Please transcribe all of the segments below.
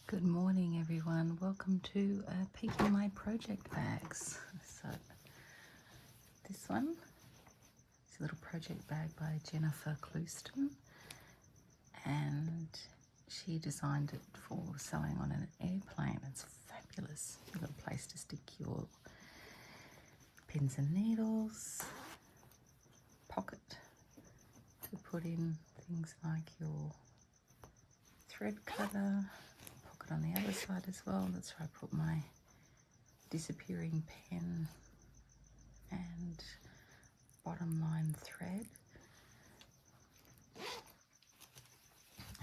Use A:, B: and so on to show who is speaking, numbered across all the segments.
A: Good morning everyone, welcome to a peek in my project bags. So this one is a little project bag by Jennifer Clouston, and she designed it for sewing on an airplane. It's fabulous. You've got a place to stick your pins and needles, pocket to put in things like your thread cutter, on the other side as well. That's where I put my disappearing pen and bottom line thread.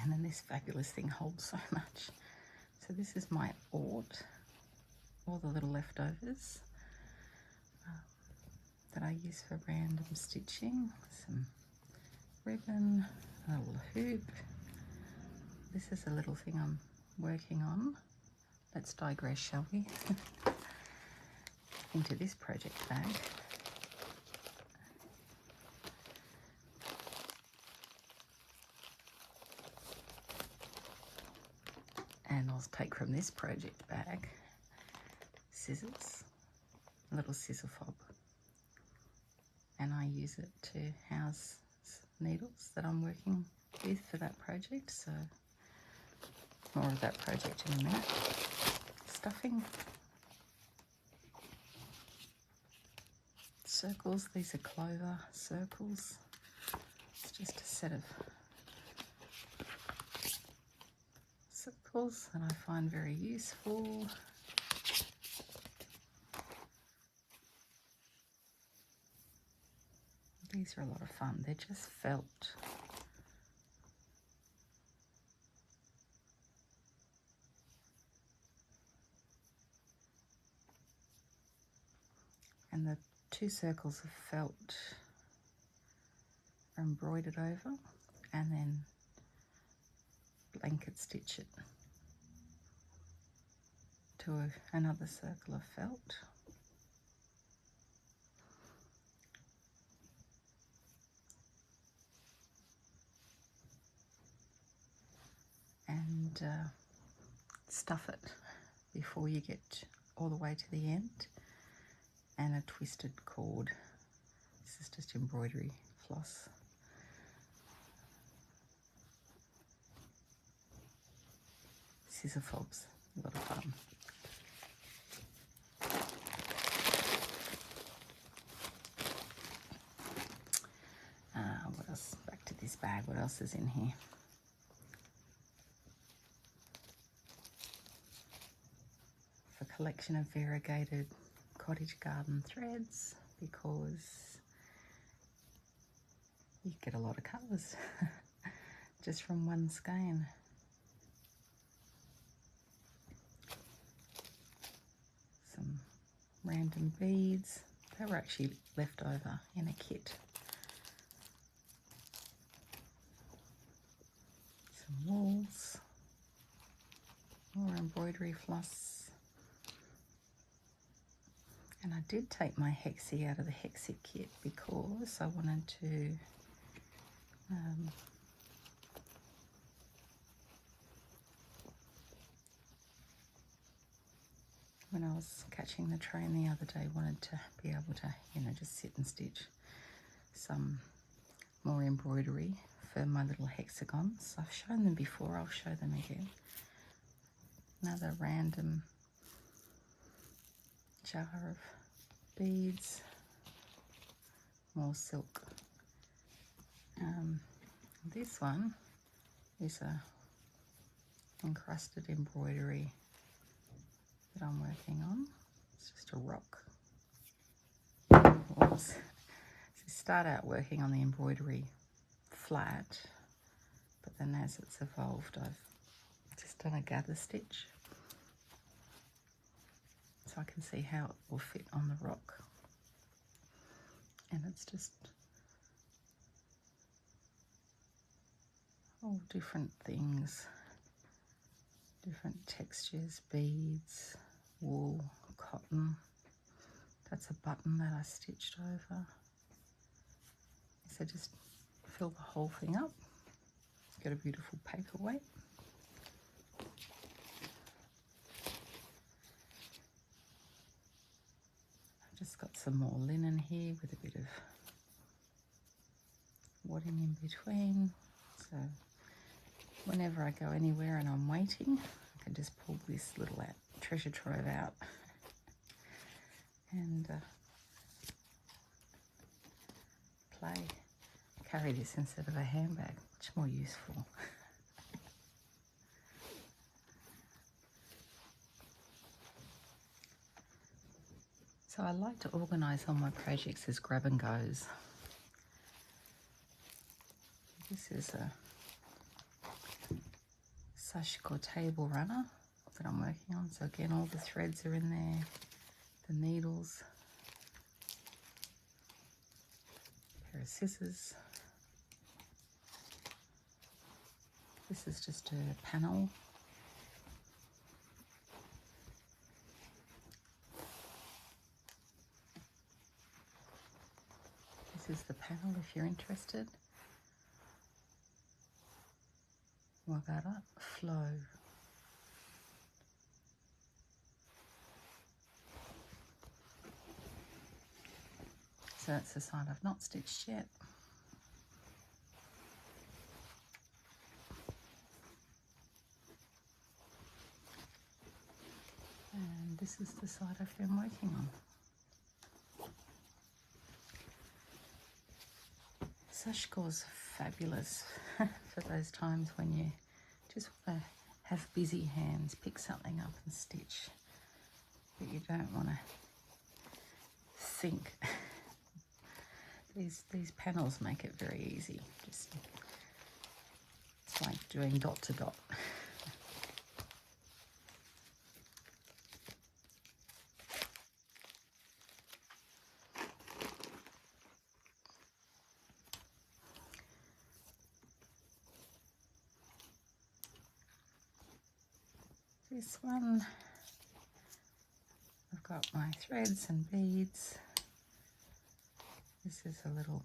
A: And then this fabulous thing holds so much. So this is my all the little leftovers that I use for random stitching. Some ribbon, a little hoop. This is a little thing I'm working on. Let's digress, shall we? Into this project bag. And I'll take from this project bag scissors, a little scissor fob, and I use it to house needles that I'm working with for that project. So more of that project in a minute. Stuffing. Circles, these are clover circles. It's just a set of circles that I find very useful. These are a lot of fun. They're just felt. And the two circles of felt are embroidered over, and then blanket stitch it to another circle of felt. And stuff it before you get all the way to the end. And a twisted cord. This is just embroidery floss. Scissor fobs, a lot of fun. What else? Back to this bag. What else is in here? A collection of variegated cottage garden threads, because you get a lot of colours just from one skein. Some random beads. They were actually left over in a kit. Some wools. More embroidery floss. And I did take my hexie out of the hexie kit because I wanted to when I was catching the train the other day, wanted to be able to, just sit and stitch some more embroidery for my little hexagons. I've shown them before, I'll show them again. Another random jar of beads, more silk. This one is a encrusted embroidery that I'm working on. It's just a rock. So start out working on the embroidery flat, but then as it's evolved, I've just done a gather stitch. So I can see how it will fit on the rock. And it's just all different things, different textures, beads, wool, cotton. That's a button that I stitched over. So just fill the whole thing up. It's got a beautiful paperweight. Just got some more linen here with a bit of wadding in between. So whenever I go anywhere and I'm waiting, I can just pull this little treasure trove out and carry this instead of a handbag. Much more useful. So I like to organise all my projects as grab and goes. This is a sashiko table runner that I'm working on. So again, all the threads are in there, the needles, a pair of scissors. This is just a panel. This is the panel if you're interested. Wagara flow. So that's the side I've not stitched yet. And this is the side I've been working on. Sashiko's fabulous for those times when you just want to have busy hands, pick something up and stitch, but you don't want to think. These panels make it very easy. It's like doing dot to dot. This one, I've got my threads and beads. This is a little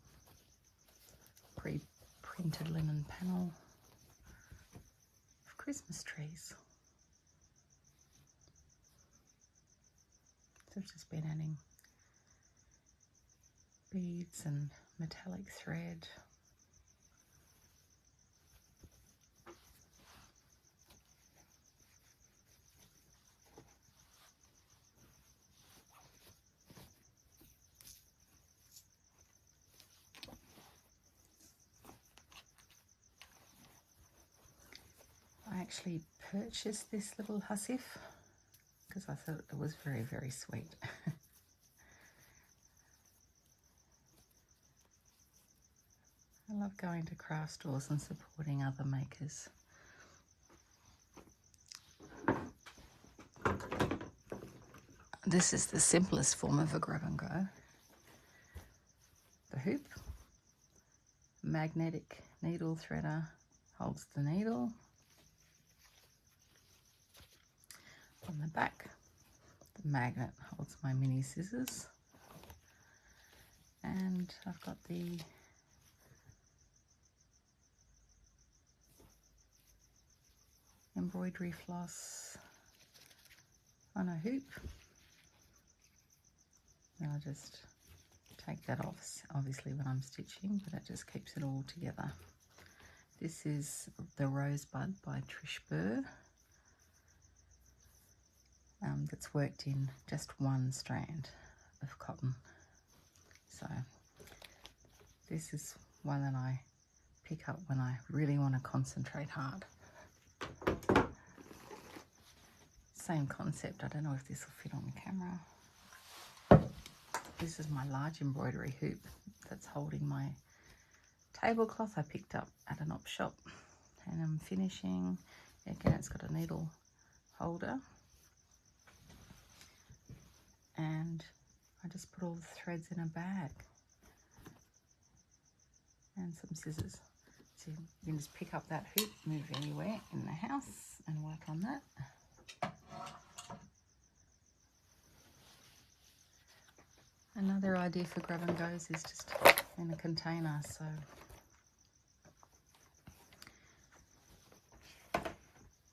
A: pre-printed linen panel of Christmas trees. So I've just been adding beads and metallic thread. I actually purchased this little hussif because I thought it was very, very sweet. I love going to craft stores and supporting other makers. This is the simplest form of a grab and go. The hoop, magnetic needle threader holds the needle. On the back, the magnet holds my mini scissors, and I've got the embroidery floss on a hoop. And I'll just take that off, obviously, when I'm stitching, but it just keeps it all together. This is the Rosebud by Trish Burr. That's worked in just one strand of cotton. So this is one that I pick up when I really want to concentrate hard. Same concept. I don't know if this will fit on the camera. This is my large embroidery hoop that's holding my tablecloth I picked up at an op shop, and I'm finishing. Again, it's got a needle holder, and I just put all the threads in a bag and some scissors. So you can just pick up that hoop, move anywhere in the house and work on that. Another idea for grab and goes is just in a container. So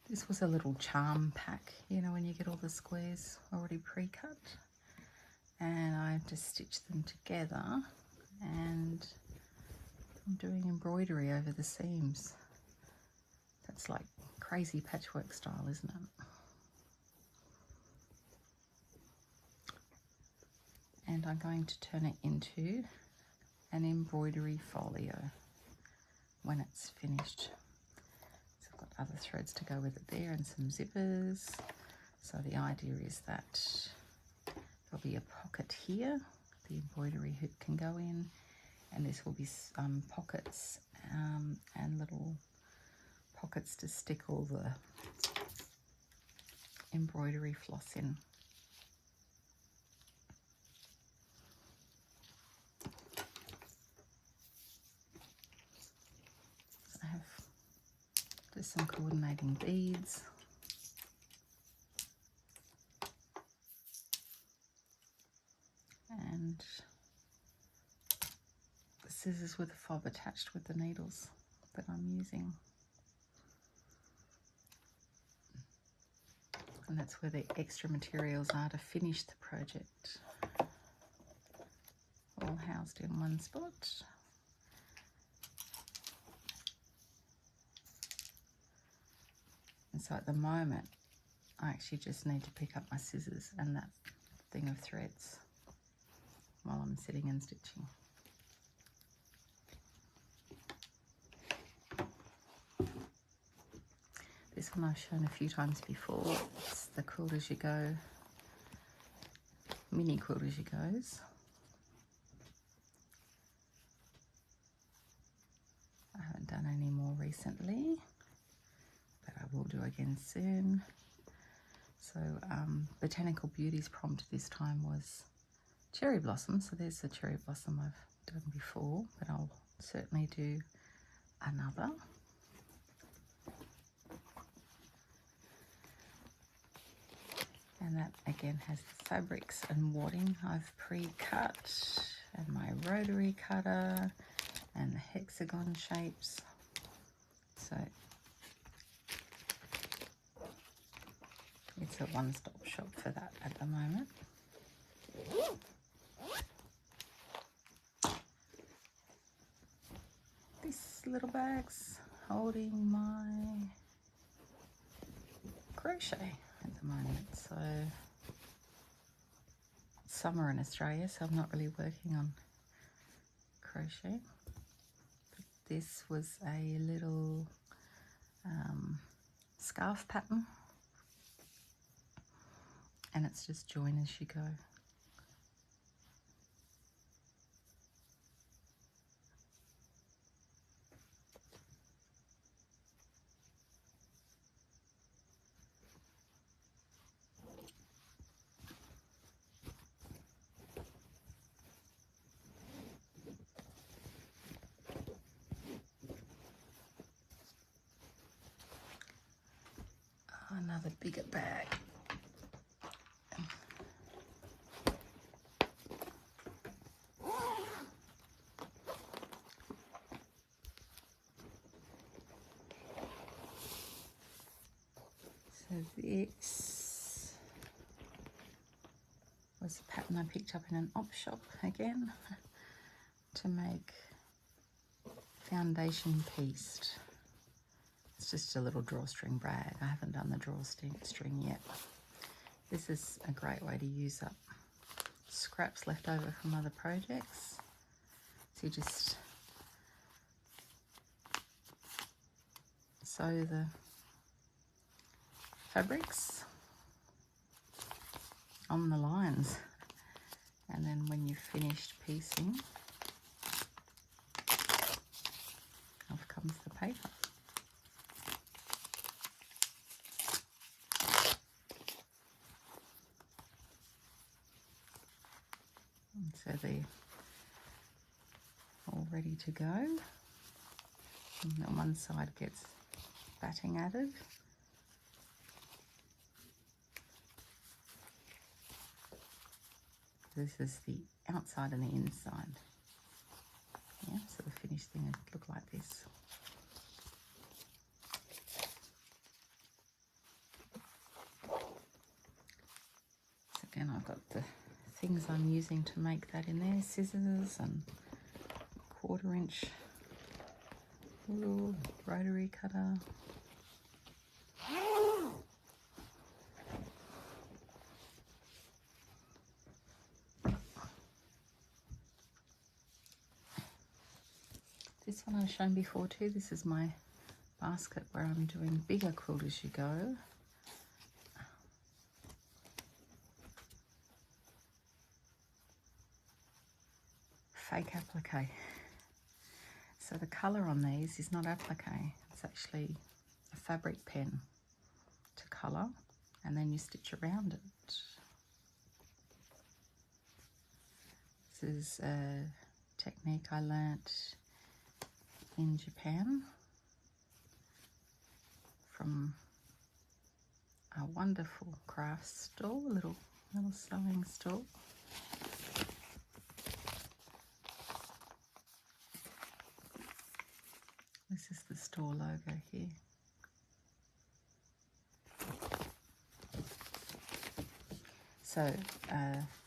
A: this was a little charm pack, you know, when you get all the squares already pre-cut. and I just stitched them together, and I'm doing embroidery over the seams. That's like crazy patchwork style, isn't it? And I'm going to turn it into an embroidery folio when it's finished. So I've got other threads to go with it there and some zippers. So the idea is that there'll be a pocket here, the embroidery hoop can go in, and this will be some pockets and little pockets to stick all the embroidery floss in. I have just some coordinating beads. And the scissors with a fob attached with the needles that I'm using. And that's where the extra materials are to finish the project. All housed in one spot. And so at the moment, I actually just need to pick up my scissors and that thing of threads while I'm sitting and stitching. This one I've shown a few times before. It's the Quilt As You Go, mini Quilt As You Goes. I haven't done any more recently, but I will do again soon. So Botanical Beauties prompt this time was cherry blossom. So there's the cherry blossom I've done before, but I'll certainly do another. And that again has the fabrics and wadding I've pre-cut, and my rotary cutter and the hexagon shapes. So it's a one-stop shop for that at the moment. This little bag's holding my crochet at the moment. So it's summer in Australia, so I'm not really working on crochet. But this was a little scarf pattern, and it's just join as you go. Another bigger bag. So this was a pattern I picked up in an op shop again to make foundation pieced. It's just a little drawstring brag. I haven't done the drawstring yet. This is a great way to use up scraps left over from other projects. So you just sew the fabrics on the lines, and then when you've finished piecing, off comes the paper. And so they're all ready to go. And on one side gets batting added. This is the outside and the inside. Yeah, so the finished thing would look like this. So again, I've got the things I'm using to make that in there. Scissors and 1/4 inch little rotary cutter. This one I've shown before too. This is my basket where I'm doing bigger quilt as you go. Fake applique. So the colour on these is not applique, it's actually a fabric pen to colour, and then you stitch around it. This is a technique I learnt in Japan from a wonderful craft store, little sewing store. This is the store logo here. So,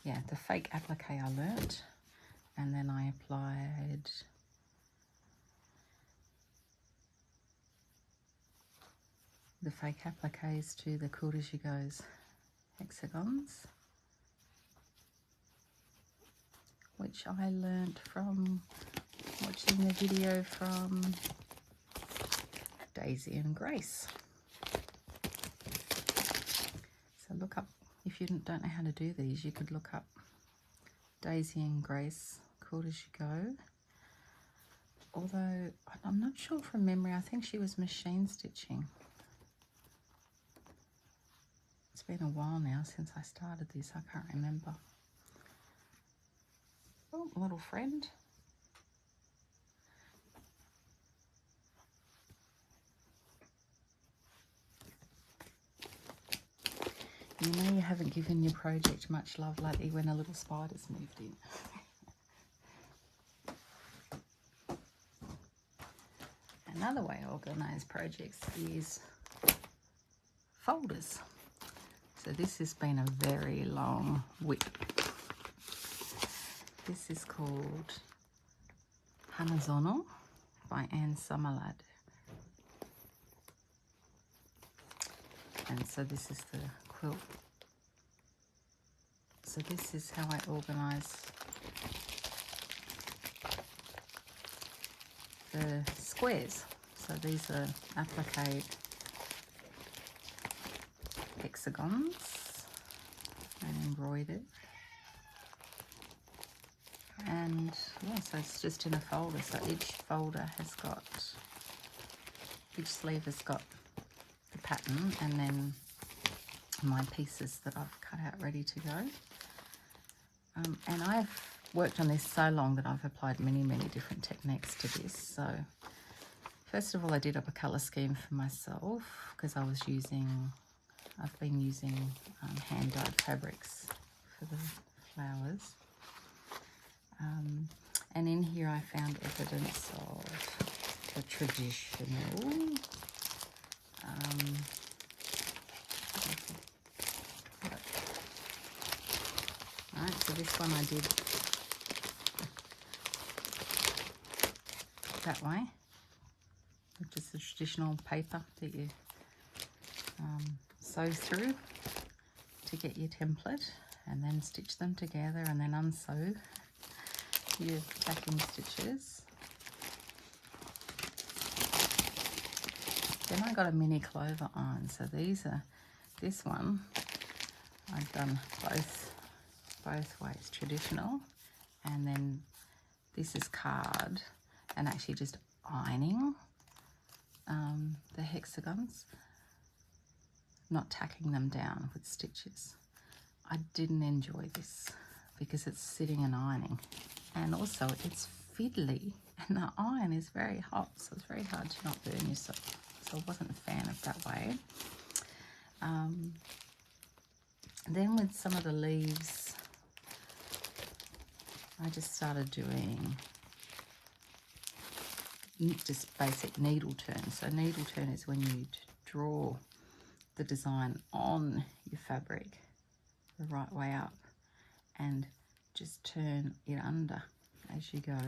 A: yeah, the fake applique I learnt, and then I applied the fake appliques to the Quilt As You Go's hexagons, which I learnt from watching the video from Daisy and Grace. So look up, if you don't know how to do these, you could look up Daisy and Grace Quilt As You Go. Although I'm not sure from memory, I think she was machine stitching. It's been a while now since I started this, I can't remember. Oh, little friend. You know you haven't given your project much love lately when a little spider's moved in. Another way I organise projects is folders. So this has been a very long whip. This is called Hanazono by Anne Summerlad. And so this is the quilt. So this is how I organise the squares. So these are applique hexagons and embroidered. And yeah, so it's just in a folder. So each folder has got, each sleeve has got the pattern, and then my pieces that I've cut out ready to go. And I've worked on this so long that I've applied many different techniques to this. So first of all, I did up a colour scheme for myself because I've been using hand dyed fabrics for the flowers. And in here I found evidence of the traditional right, so this one I did that way, which is the traditional paper that you sew through to get your template, and then stitch them together and then unsew your backing stitches. Then I got a mini clover on. So this one I've done both ways, traditional, and then this is card and actually just ironing the hexagons, not tacking them down with stitches. I didn't enjoy this because it's sitting and ironing, and also it's fiddly and the iron is very hot, so it's very hard to not burn yourself. So I wasn't a fan of that way. Then with some of the leaves, I just started doing just basic needle turn. So needle turn is when you draw the design on your fabric the right way up, and just turn it under as you go.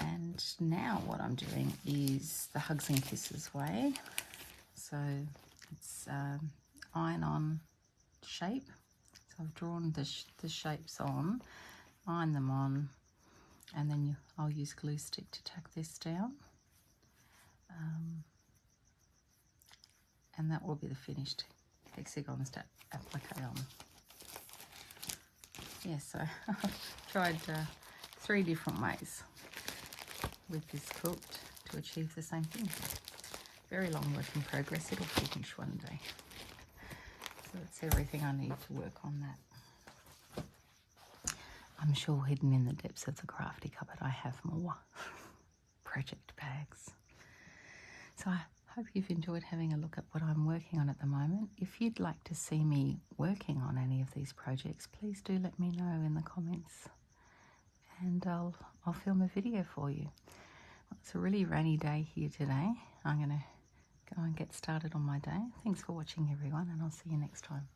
A: And now what I'm doing is the Hugs and Kisses way. So it's iron-on shape. So I've drawn the shapes on, iron them on, and then I'll use glue stick to tack this down. And that will be the finished hexagons to applique on. Yeah, so I've tried 3 different ways with this quilt to achieve the same thing. Very long work in progress. It'll finish one day. So that's everything I need to work on that. I'm sure hidden in the depths of the crafty cupboard I have more project bags. So I hope you've enjoyed having a look at what I'm working on at the moment. If you'd like to see me working on any of these projects, please do let me know in the comments, and I'll film a video for you. It's a really rainy day here today. I'm going to go and get started on my day. Thanks for watching, everyone, and I'll see you next time.